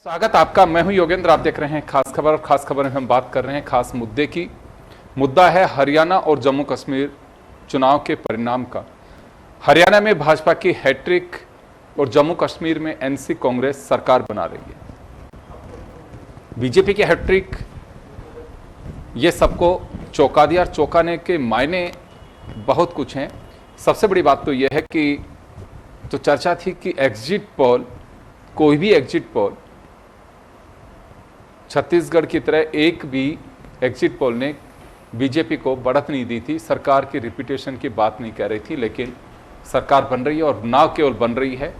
स्वागत आपका। मैं हूं योगेंद्र। आप देख रहे हैं खास खबर। और खास खबर में हम बात कर रहे हैं खास मुद्दे की। मुद्दा है हरियाणा और जम्मू कश्मीर चुनाव के परिणाम का। हरियाणा में भाजपा की हैट्रिक और जम्मू कश्मीर में एनसी कांग्रेस सरकार बना रही है। बीजेपी की हैट्रिक ये सबको चौंका दिया। चौंकाने के मायने बहुत कुछ हैं। सबसे बड़ी बात तो यह है कि जो चर्चा थी कि एग्जिट पोल, कोई भी एग्जिट पोल, छत्तीसगढ़ की तरह एक भी एग्जिट पोल ने बीजेपी को बढ़त नहीं दी थी। सरकार की रिपीटेशन की बात नहीं कह रही थी, लेकिन सरकार बन रही है। और ना केवल बन रही है,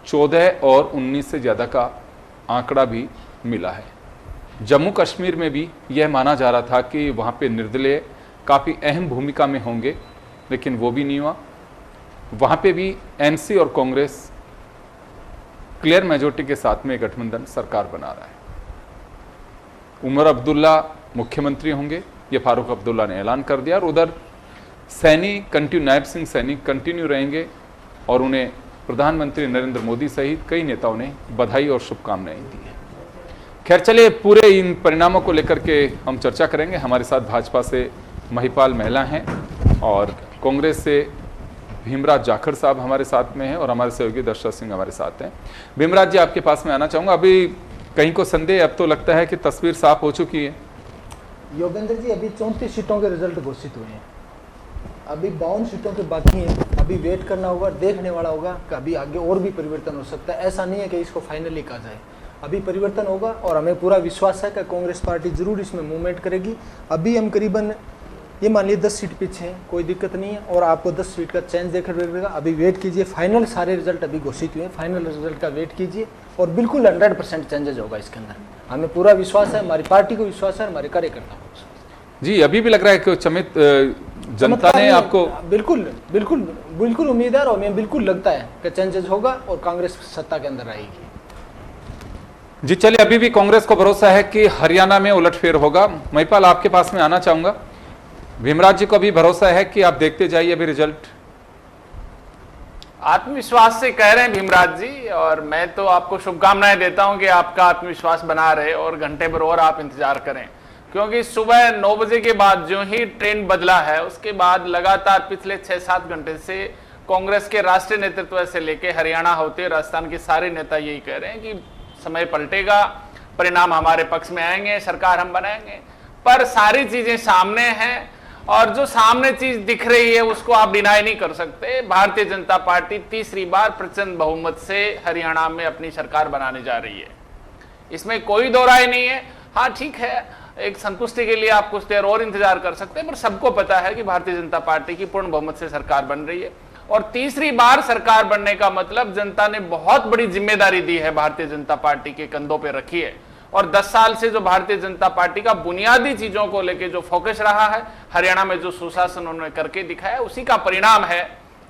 14 और 19 से ज़्यादा का आंकड़ा भी मिला है। जम्मू कश्मीर में भी यह माना जा रहा था कि वहाँ पे निर्दलीय काफ़ी अहम भूमिका में होंगे, लेकिन वो भी नहीं हुआ। वहाँ पे भी एनसी और कांग्रेस क्लियर मेजोरिटी के साथ में गठबंधन सरकार बना रहा है। उमर अब्दुल्ला मुख्यमंत्री होंगे, ये फारूक अब्दुल्ला ने ऐलान कर दिया। और उधर नायब सिंह सैनी कंटिन्यू रहेंगे और उन्हें प्रधानमंत्री नरेंद्र मोदी सहित कई नेताओं ने बधाई और शुभकामनाएं दी है। खैर, चलिए पूरे इन परिणामों को लेकर के हम चर्चा करेंगे। हमारे साथ भाजपा से महिपाल महिला हैं और कांग्रेस से भीमराज जाखड़ साहब हमारे साथ में हैं और हमारे सहयोगी दर्शक सिंह हमारे साथ हैं। भीमराज जी, आपके पास में आना चाहूँगा। अभी कहीं को संदेह, अब तो लगता है कि तस्वीर साफ हो चुकी है। योगेंद्र जी, अभी 34 सीटों के रिजल्ट घोषित हुए हैं। अभी 52 सीटों के बाकी हैं। अभी वेट करना होगा, देखने वाला होगा कि अभी आगे और भी परिवर्तन हो सकता है। ऐसा नहीं है कि इसको फाइनली कहा जाए। अभी परिवर्तन होगा और हमें पूरा विश्वास है कि कांग्रेस पार्टी जरूर इसमें मूवमेंट करेगी। अभी हम करीबन ये मान लीजिए 10 सीट पीछे हैं, कोई दिक्कत नहीं है और आपको 10 सीट का चेंज देखकर मिलेगा। अभी वेट कीजिए, फाइनल सारे रिजल्ट अभी घोषित हुए हैं। फाइनल रिजल्ट का वेट कीजिए और बिल्कुल 100% चेंजेज होगा इसके अंदर। हमें पूरा विश्वास है, हमारी पार्टी को विश्वास है, हमारे कार्यकर्ताओं को विश्वास। जी, अभी भी लग रहा है कि चमित जनता ने आपको बिल्कुल बिल्कुल बिल्कुल उम्मीद है और हमें बिल्कुल लगता है कि चेंजेज होगा और कांग्रेस सत्ता के अंदर आएगी। जी चलिए, अभी भी कांग्रेस को भरोसा है कि हरियाणा में उलटफेर होगा। महिपाल, आपके पास में आना चाहूंगा। भीमराज जी को भी भरोसा है कि आप देखते जाइए अभी रिजल्ट। आत्मविश्वास से कह रहे हैं भीमराज जी, और मैं तो आपको शुभकामनाएं देता हूं कि आपका आत्मविश्वास बना रहे और घंटे भर और आप इंतजार करें, क्योंकि सुबह 9 बजे के बाद जो ही ट्रेंड बदला है उसके बाद लगातार पिछले 6-7 घंटे से कांग्रेस के राष्ट्रीय नेतृत्व से लेकर हरियाणा होते राजस्थान के सारे नेता यही कह रहे हैं कि समय पलटेगा, परिणाम हमारे पक्ष में आएंगे, सरकार हम बनाएंगे। पर सारी चीजें सामने हैं और जो सामने चीज दिख रही है उसको आप डिनाई नहीं कर सकते। भारतीय जनता पार्टी तीसरी बार प्रचंड बहुमत से हरियाणा में अपनी सरकार बनाने जा रही है, इसमें कोई दो राय नहीं है। हाँ ठीक है, एक संतुष्टि के लिए आप कुछ देर और इंतजार कर सकते हैं, पर सबको पता है कि भारतीय जनता पार्टी की पूर्ण बहुमत से सरकार बन रही है। और तीसरी बार सरकार बनने का मतलब जनता ने बहुत बड़ी जिम्मेदारी दी है, भारतीय जनता पार्टी के कंधों पे रखी है। और 10 साल से जो भारतीय जनता पार्टी का बुनियादी चीजों को लेकर जो फोकस रहा है, हरियाणा में जो सुशासन उन्होंने करके दिखाया, उसी का परिणाम है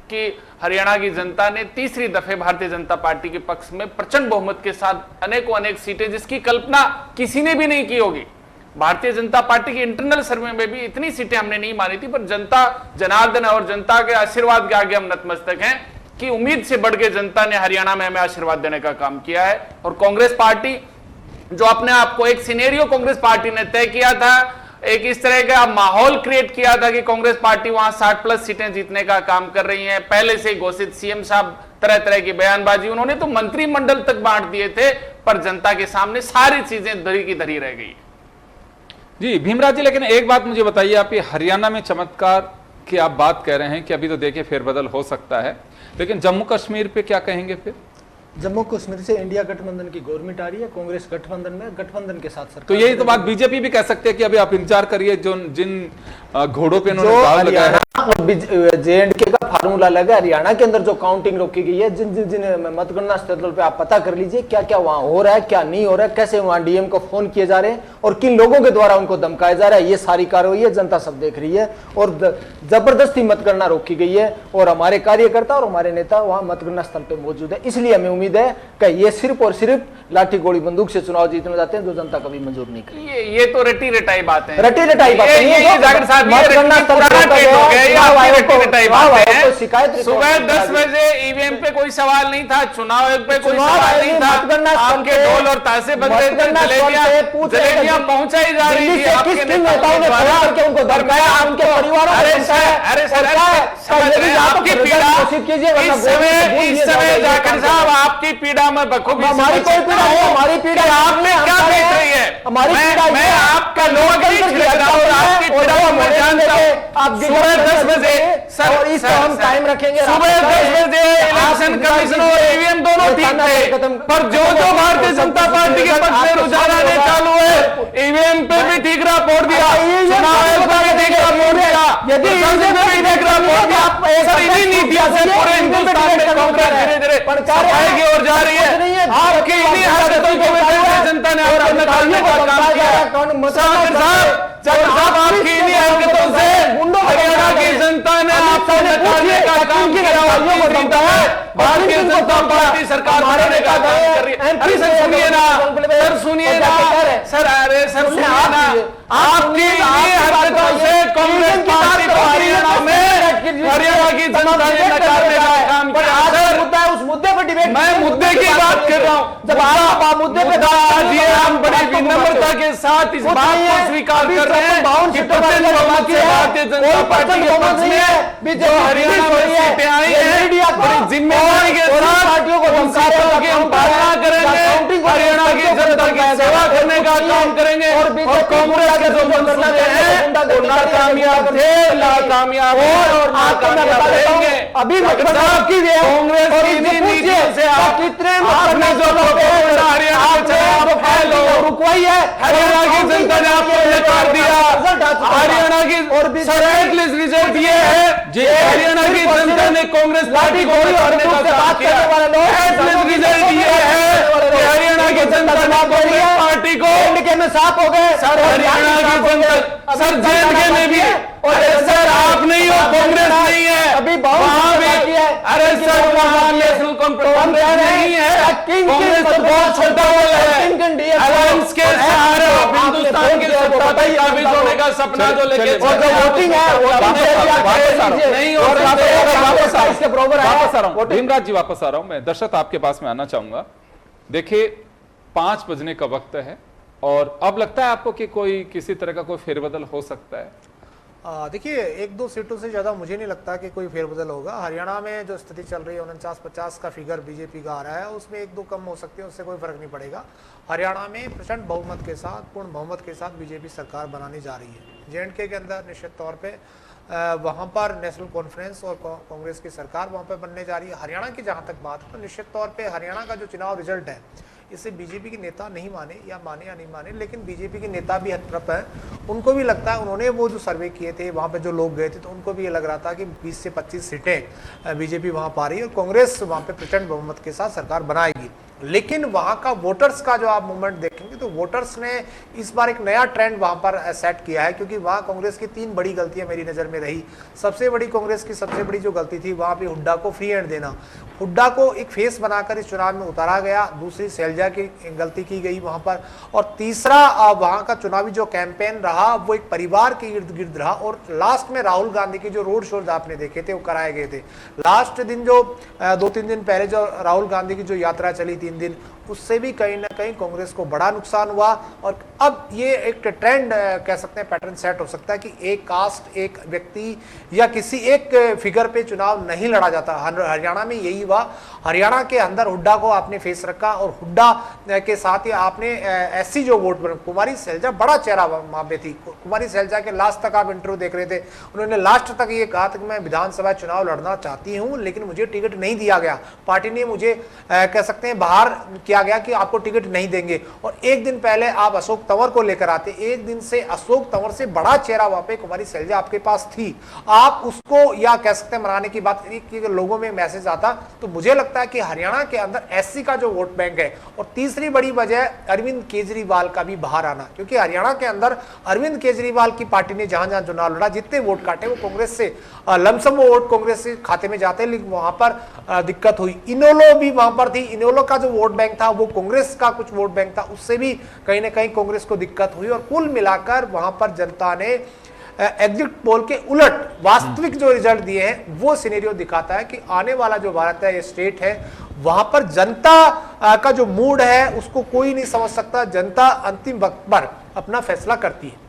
कि हरियाणा की जनता ने तीसरी दफे भारतीय जनता पार्टी के पक्ष में प्रचंड बहुमत के साथ अनेक सीटें, जिसकी कल्पना किसी ने भी नहीं की होगी। भारतीय जनता पार्टी के इंटरनल सर्वे में भी इतनी सीटें हमने नहीं मानी थी, पर जनता जनार्दन और जनता के आशीर्वाद के आगे हम नतमस्तक हैं कि उम्मीद से बढ़ के जनता ने हरियाणा में हमें आशीर्वाद देने का काम किया है। और कांग्रेस पार्टी जो अपने आप को एक सिनेरियो कांग्रेस पार्टी ने तय किया था, एक इस तरह का माहौल क्रिएट किया था कि कांग्रेस पार्टी वहां 60+ सीटें जीतने का काम कर रही है। पहले से घोषित सीएम साहब तरह तरह की बयानबाजी, उन्होंने तो मंत्रिमंडल तक बांट दिए थे, पर जनता के सामने सारी चीजें धरी की धरी रह गई। जी भीमराज जी, लेकिन एक बात मुझे बताइए, आप ये हरियाणा में चमत्कार की आप बात कह रहे हैं कि अभी तो देखिए फेरबदल हो सकता है, लेकिन जम्मू कश्मीर पे क्या कहेंगे फिर? जम्मू कश्मीर से इंडिया गठबंधन की गवर्नमेंट आ रही है, कांग्रेस गठबंधन में, गठबंधन के साथ सरकार। तो यही तो बात बीजेपी भी कह सकते हैं कि अभी आप इंतजार करिए, जो जिन घोड़ों पे उन्होंने दाव लगाया है और JNK का फार्मूला लगा। हरियाणा के अंदर जो काउंटिंग रोकी गई है, जिन मतगणना स्थलों पे आप पता कर लीजिए क्या क्या वहां हो रहा है, क्या नहीं हो रहा है, कैसे वहां डीएम को फोन किए जा रहे हैं और किन लोगों के द्वारा उनको धमकाया जा रहा है, ये सारी कार्रवाई है, जनता सब देख रही है। और जबरदस्ती मतगणना रोकी गई है और हमारे कार्यकर्ता और हमारे नेता वहां मतगणना स्थल पे मौजूद है। इसलिए हमें उम्मीद है कि ये सिर्फ और सिर्फ लाठी गोली बंदूक से चुनाव जीतने जाते हैं, जो जनता कभी मंजूर नहीं करेगी। ये तो रटी रटाई बात है, रटी रटाई बात है। ये चुनाव आपकी आयोग को- व्यक्तिगत चुनाव बातें आयोग हैं। को शिकायत रिपोर्ट सुबह नहीं 10 डाली। बजे ईवीएम पे कोई सवाल नहीं था, चुनाव आयोग पे कोई चुनाव सवाल आयोग नहीं ने था, मतगणना स्थल आपके पे- ढोल और ताशे बज रहे थे, मतगणना स्थल पे पूछ रहे थे, जलेबियां पहुंचाई जा रही दिल्ली थी से आपके किस किन नेताओं ने द्वारा। फोन करके उनको धमकाया, उनके परिवारों को अरे धमकाया। सर, अरे सर, और क्या- समझ रहे हैं, या तो आपकी रिजल्ट पीड़ा घोषित कीजिए, वरना इस समय भूल इस लिए समय जाओगे, जाकिर काम साहब करें। आपकी पीड़ा में बखूबी हमारी समझ कोई सकता पीड़ा नहीं, हूं हमारी पीड़ा कि ये आपने है, क्या हम देख करें। रही है। हमारी पीड़ा ये मैं है, आपका कि लोग लोकतंत्र नहीं की लग रहा हूं, हत्या आपकी हो पीड़ा रही है, को मैं और जानता हूं। आप सुबह 10 बजे और इसको हम कायम रखेंगे। सुबह 10 बजे इलेक्शन कमीशन और ईवीएम दोनों ठीक थे, पर जो भारतीय जनता पार्टी के पक्ष में रुझान आने चालू है, ईवीएम पे भी ठीक रहा वोट दिया, चुनाव आयोग पे भी ठीक रहा वोट दिया, यदि संसद में भी ठीक रहा वोट दिया। सर इन्हीं नीतियों से पूरे हिंदुस्तान में कांग्रेस धीरे धीरे सफाई की ओर जा रही है। आपकी इन्हीं हरकतों को भारतीय जनता ने आपको नकारने का काम किया। जाकिर साहब आपकी इन्हीं हरकतों से हरियाणा की जनता ने आपको नकारने का काम किया और तीसरी दफा भारतीय जनता पार्टी सरकार बनाने का काम कर रही है। अरे सर सुनिए ना, सर सुनिए ना, सर अरे सर सुनिए ना, आपकी इन्हीं हरकतों से कांग्रेस पार्टी को हरियाणा की जनता ने नकारने का काम किया। सर उस मुद्दे पर डिबेट, मैं मुद्दे की बात कर रहा हूं। जब आप मुद्दे पे आज ये हम बड़ी विनम्रता के साथ इस बात को स्वीकार कर रहे हैं कि प्रचंड बहुमत से भारतीय जनता पार्टी के पक्ष में जो हरियाणा में सीटें आई हैं, बड़ी जिम्मेदारी के साथ पार्टियों को उन सीटों की हम पालना करेंगे, हरियाणा की जनता की सेवा करने का काम करेंगे और कांग्रेस के जो मंसूबे हैं वो नाकामयाब थे, नाकामयाब और नाकामयाब रहेंगे। अभी साहब की कांग्रेस की नीतियों से कितने आपने जो हरियाणा रुकवाई है, हरियाणा की जनता ने आपको नकार दिया। हरियाणा की और एटलीस्ट रिजल्ट ये है कि हरियाणा की जनता ने कांग्रेस पार्टी को नकारने का काम किया। एटलीस्ट रिजल्ट ये है कि हरियाणा की जनता ने कांग्रेस पार्टी को के में साफ हो गए। सर हरियाणा की जनता, सर जेएनके में भी, अरे सर आप नहीं हो, कांग्रेस नहीं है, अभी वहां भी, अरे सर वहां नेशनल कांग्रेस नहीं है, कांग्रेस तो बहुत छोटा दल है। अलायंस के सहारे हिंदुस्तान की सत्ता तक काबिज होने का सपना जो लेके वोटिंग है नहीं हो सकता। इसके बराबर वापस आ रहा है। हूं, भीमराज जी वापस आ रहा हूं मैं। दर्शक आपके पास में आना चाहूंगा। देखिए 5 बजने का वक्त है और अब लगता है आपको कि कोई किसी तरह का कोई फेरबदल हो सकता है? देखिए 1-2 सीटों से ज़्यादा मुझे नहीं लगता कि कोई फेरबदल होगा। हरियाणा में जो स्थिति चल रही है 49-50 का फिगर बीजेपी का आ रहा है, उसमें 1-2 कम हो सकती है, उससे कोई फर्क नहीं पड़ेगा। हरियाणा में प्रचंड बहुमत के साथ, पूर्ण बहुमत के साथ बीजेपी सरकार बनाने जा रही है। जेएनके के अंदर निश्चित तौर पे वहाँ पर नेशनल कॉन्फ्रेंस और कांग्रेस की सरकार वहाँ पर बनने जा रही है। हरियाणा की जहाँ तक बात है तो निश्चित तौर पे हरियाणा का जो चुनाव रिजल्ट है, इसे बीजेपी के नेता नहीं माने या नहीं माने, लेकिन बीजेपी के नेता भी हतप्रभ हैं। उनको भी लगता है, उन्होंने वो जो सर्वे किए थे, वहाँ पे जो लोग गए थे, तो उनको भी ये लग रहा था कि 20 से 25 सीटें बीजेपी वहाँ पा रही है और कांग्रेस वहाँ पे प्रचंड बहुमत के साथ सरकार बनाएगी। लेकिन वहाँ का वोटर्स का जो आप मूवमेंट देखेंगे तो वोटर्स ने इस बार एक नया ट्रेंड वहाँ पर सेट किया है, क्योंकि वहाँ कांग्रेस की 3 बड़ी गलतियाँ मेरी नज़र में रही। सबसे बड़ी कांग्रेस की सबसे बड़ी जो गलती थी, वहाँ पे हुड्डा को फ्री हैंड देना, हुड्डा को एक फेस बनाकर इस चुनाव में उतारा गया। दूसरी शैलजा की गलती की गई वहाँ पर, और तीसरा वहाँ का चुनावी जो कैंपेन रहा वो एक परिवार के इर्द गिर्द रहा। और लास्ट में राहुल गांधी के जो रोड शोज आपने देखे थे वो कराए गए थे। लास्ट दिन जो 2-3 दिन पहले जो राहुल गांधी की जो यात्रा चली 3 दिन, उससे भी कहीं ना कहीं कांग्रेस को बड़ा नुकसान हुआ। और अब ये एक ट्रेंड कह सकते हैं, पैटर्न सेट हो सकता है कि एक कास्ट, एक व्यक्ति या किसी एक फिगर पे चुनाव नहीं लड़ा जाता। हरियाणा में यही हुआ। हरियाणा के अंदर हुड्डा को आपने फेस रखा और हुड्डा के साथ ही आपने ऐसी जो वोट बन, कुमारी शैलजा बड़ा चेहरा वहां पे थी। कुमारी शैलजा के लास्ट तक आप इंटरव्यू देख रहे थे, उन्होंने लास्ट तक ये कहा था कि मैं विधानसभा चुनाव लड़ना चाहती हूं, लेकिन मुझे टिकट नहीं दिया गया। पार्टी ने मुझे कह सकते हैं बाहर किया गया कि आपको टिकट नहीं देंगे। और एक दिन पहले आप अशोक तंवर को लेकर आते, एक दिन से अशोक तंवर से बड़ा चेहरा वहां पे कुमारी शैलजा आपके पास थी, आप उसको या कह सकते हैं मनाने की बात कि लोगों में मैसेज आता। तो मुझे लगता है कि हरियाणा के अंदर एससी का जो वोट बैंक है, और तीसरी बड़ी वजह अरविंद केजरीवाल का भी बाहर आना, क्योंकि हरियाणा के अंदर अरविंद केजरीवाल की पार्टी ने जहां जहां चुनाव लड़ा, जितने वोट काटे वो कांग्रेस से लमसम वोट कांग्रेस के खाते में जाते, लेकिन वहां पर दिक्कत हुई। इनेलो भी वहां पर थी, इनेलो का जो वोट बैंक था वो कांग्रेस का कुछ वोट बैंक था, उससे भी कहीं ना कहीं कांग्रेस को दिक्कत हुई। और कुल मिलाकर वहां पर जनता ने एग्जिट पोल के उलट वास्तविक जो रिजल्ट दिए हैं वो सिनेरियो दिखाता है कि आने वाला जो भारत है, ये स्टेट है, वहां पर जनता का जो मूड है उसको कोई नहीं समझ सकता। जनता अंतिम वक्त पर अपना फैसला करती है।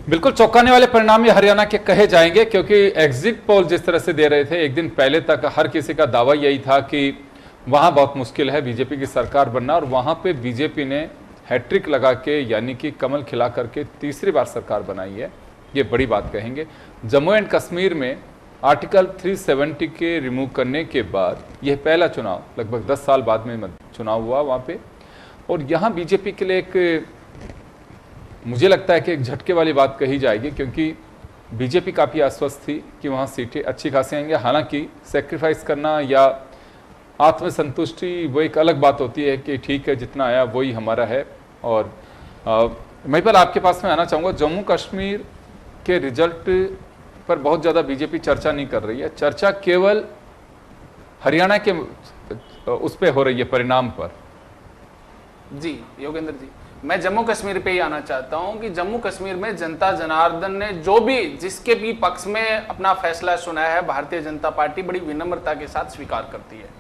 बिल्कुल चौंकाने वाले परिणाम ये हरियाणा के कहे जाएंगे, क्योंकि एग्जिट पोल जिस तरह से दे रहे थे एक दिन पहले तक हर किसी का दावा यही था कि वहां बहुत मुश्किल है बीजेपी की सरकार बनना, और वहां पे बीजेपी ने हैट्रिक लगा के यानी कि कमल खिला करके तीसरी बार सरकार बनाई है। ये बड़ी बात कहेंगे। जम्मू एंड कश्मीर में आर्टिकल 370 के रिमूव करने के बाद यह पहला चुनाव लगभग 10 साल बाद में चुनाव हुआ वहाँ पे, और यहाँ बीजेपी के लिए एक मुझे लगता है कि एक झटके वाली बात कही जाएगी, क्योंकि बीजेपी काफ़ी आश्वस्त थी कि वहाँ सीटें अच्छी खासी आएंगे। हालांकि सेक्रीफाइस करना या आत्मसंतुष्टि वो एक अलग बात होती है कि ठीक है जितना आया वही हमारा है। और महिपाल आपके पास में आना चाहूँगा, जम्मू कश्मीर के रिजल्ट पर बहुत ज़्यादा बीजेपी चर्चा नहीं कर रही है, चर्चा केवल हरियाणा के उस पर हो रही है, परिणाम पर। जी योगेंद्र जी, मैं जम्मू कश्मीर पे ही आना चाहता हूं कि जम्मू कश्मीर में जनता जनार्दन ने जो भी जिसके भी पक्ष में अपना फैसला सुनाया है, भारतीय जनता पार्टी बड़ी विनम्रता के साथ स्वीकार करती है।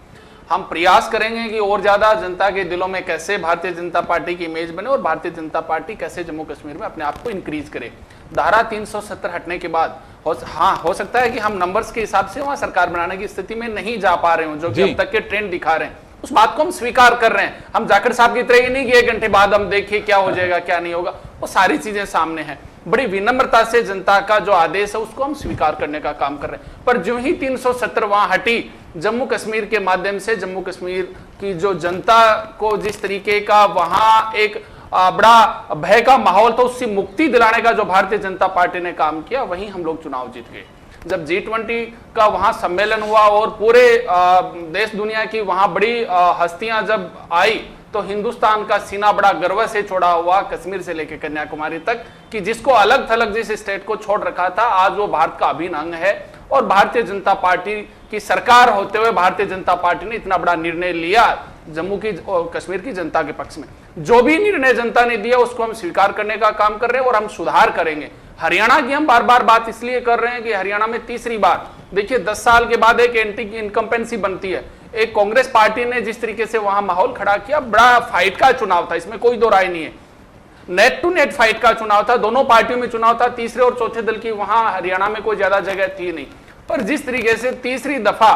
हम प्रयास करेंगे कि और ज्यादा जनता के दिलों में कैसे भारतीय जनता पार्टी की इमेज बने और भारतीय जनता पार्टी कैसे जम्मू कश्मीर में अपने आप को इंक्रीज करे। धारा 370 हटने के बाद हो सकता है कि हम नंबर्स के हिसाब से वहां सरकार बनाने की स्थिति में नहीं जा पा रहे हो, जो कि अब तक के ट्रेंड दिखा रहे हैं। उस बात को हम स्वीकार कर रहे हैं। हम जाखड़ साहब की तरह ही नहीं कि 1 घंटे बाद हम देखिए क्या हो जाएगा क्या नहीं होगा, वो सारी चीजें सामने हैं। बड़ी विनम्रता से जनता का जो आदेश है उसको हम स्वीकार करने का काम कर रहे हैं। पर जो ही 370 वहां हटी, जम्मू कश्मीर के माध्यम से जम्मू कश्मीर की जो जनता को जिस तरीके का वहां एक बड़ा भय का माहौल था, उससे मुक्ति दिलाने का जो भारतीय जनता पार्टी ने काम किया, वहीं हम लोग चुनाव जीत गए। जब G20 का वहां सम्मेलन हुआ और पूरे देश दुनिया की वहां बड़ी हस्तियां जब आई, तो हिंदुस्तान का सीना बड़ा गर्व से छोड़ा हुआ, कश्मीर से लेकर कन्याकुमारी तक, कि जिसको अलग थलग जिस स्टेट को छोड़ रखा था, आज वो भारत का अभिन्न अंग है। और भारतीय जनता पार्टी की सरकार होते हुए भारतीय जनता पार्टी ने इतना बड़ा निर्णय लिया जम्मू की और कश्मीर की जनता के पक्ष में। जो भी निर्णय जनता ने दिया उसको हम स्वीकार करने का काम कर रहे हैं और हम सुधार करेंगे। हरियाणा की हम बार बार बात इसलिए कर रहे हैं कि हरियाणा में तीसरी बार देखिए 10 साल के बाद एक एंटी इनकम्पेंसी बनती है। एक कांग्रेस पार्टी ने जिस तरीके से वहां माहौल खड़ा किया, बड़ा फाइट का चुनाव था, इसमें कोई दो राय नहीं है। नेट टू नेट फाइट का चुनाव था, दोनों पार्टियों में चुनाव था। तीसरे और चौथे दल की वहां हरियाणा में कोई ज्यादा जगह थी नहीं। पर जिस तरीके से तीसरी दफा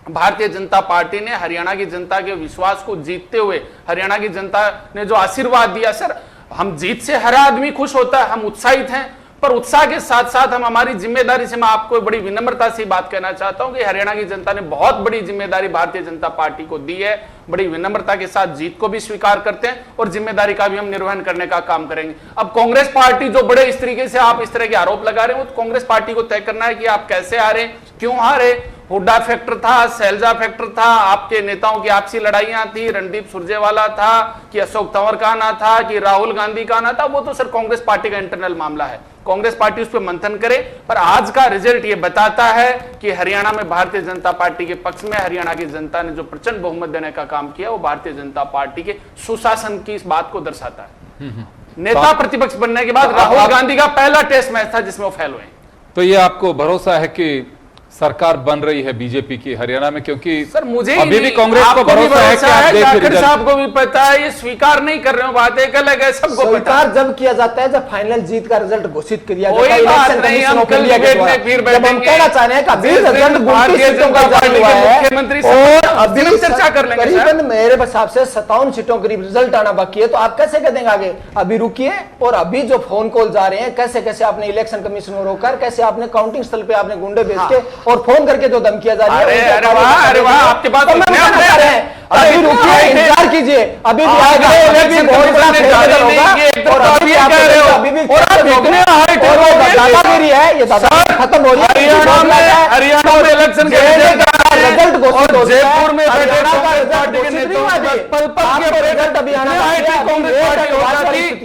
भारतीय जनता पार्टी ने हरियाणा की जनता के विश्वास को जीतते हुए हरियाणा की जनता ने जो आशीर्वाद दिया, सर हम जीत से हर आदमी खुश होता है, हम उत्साहित हैं, पर उत्साह के साथ साथ हम हमारी जिम्मेदारी से, मैं आपको बड़ी विनम्रता से बात कहना चाहता हूं कि हरियाणा की जनता ने बहुत बड़ी जिम्मेदारी भारतीय जनता पार्टी को दी है। बड़ी विनम्रता के साथ जीत को भी स्वीकार करते हैं और जिम्मेदारी का भी हम निर्वहन करने का काम करेंगे। अब कांग्रेस पार्टी जो बड़े इस तरीके से आप इस तरह के आरोप लगा रहे हो, तो कांग्रेस पार्टी को तय करना है कि आप कैसे हारे, क्यों हारे। हुड्डा फैक्टर था, सैलजा फैक्टर था, आपके नेताओं की आपसी लड़ाइयां थी, रणदीप सुरजेवाला था कि अशोक तंवर का आना था कि राहुल गांधी का आना था, वो तो सर कांग्रेस पार्टी का इंटरनल मामला है। कांग्रेस पार्टी उस पर मंथन करे। पर आज का रिजल्ट ये बताता है कि हरियाणा में भारतीय जनता पार्टी के पक्ष में हरियाणा की जनता ने जो प्रचंड बहुमत देने का काम किया, वो भारतीय जनता पार्टी के सुशासन की इस बात को दर्शाता है। नेता प्रतिपक्ष बनने के बाद राहुल गांधी का पहला टेस्ट मैच था जिसमें वो फेल हुए। तो ये आपको भरोसा है कि सरकार बन रही है बीजेपी की हरियाणा में? क्योंकि सर मुझे अभी भी कांग्रेस को भरोसा है कि आप जाखड़ साहब को भी पता है, ये स्वीकार नहीं कर रहे हो, बात एक अलग है, सबको पता है। जब किया जाता है जब फाइनल जीत का रिजल्ट घोषित किया जाता है, इलेक्शन कमीशन ऑफ इंडिया के द्वारा, जब हम कहना चाह रहे हैं कि अभी रिजल्ट भारतीय जनता पार्टी के मुख्यमंत्री और अभी चर्चा कर लेंगे, करीबन मेरे हिसाब से 57 सीटों करीब रिजल्ट आना बाकी है, तो आप कैसे कह देंगे आगे? अभी रुकिए। और अभी जो फोन कॉल जा रहे हैं, कैसे कैसे आपने इलेक्शन कमीशन को रोककर, कैसे आपने काउंटिंग स्थल पे आपने गुंडे भेज के और फोन करके जो धमकियां जा रही है, अरे वाह आपके बात अभी रुकिए, इंतजार कीजिए। अभी भी बहुत बड़ा फेरबदल होगा और अभी आप कह रहे हो अभी भी दादागिरी है, ये दादागिरी खत्म हो रही है। हरियाणा में इलेक्शन के रिजल्ट घोषित हो जयपुर में पार्टी के नेताओं रिजल्ट अभी आना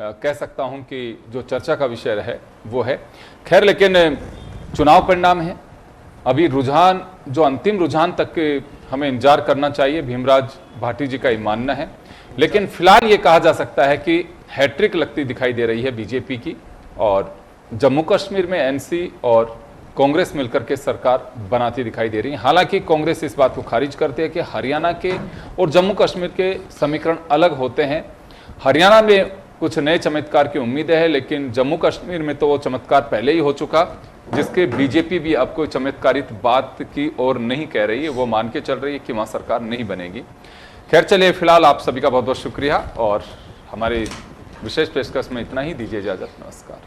कह सकता हूं कि जो चर्चा का विषय है वो है। खैर, लेकिन चुनाव परिणाम है अभी रुझान, जो अंतिम रुझान तक के हमें इंतजार करना चाहिए, भीमराज भाटी जी का ये मानना है। लेकिन फिलहाल ये कहा जा सकता है कि हैट्रिक लगती दिखाई दे रही है बीजेपी की, और जम्मू कश्मीर में एनसी और कांग्रेस मिलकर के सरकार बनाती दिखाई दे रही है। हालांकि कांग्रेस इस बात को खारिज करती है कि हरियाणा के और जम्मू कश्मीर के समीकरण अलग होते हैं। हरियाणा में कुछ नए चमत्कार की उम्मीदें है, लेकिन जम्मू कश्मीर में तो वो चमत्कार पहले ही हो चुका, जिसके बीजेपी भी अब कोई चमत्कारित बात की और नहीं कह रही है, वो मान के चल रही है कि वहाँ सरकार नहीं बनेगी। खैर चलिए, फिलहाल आप सभी का बहुत बहुत शुक्रिया, और हमारे विशेष पेशकश में इतना ही। दीजिए इजाजत, नमस्कार।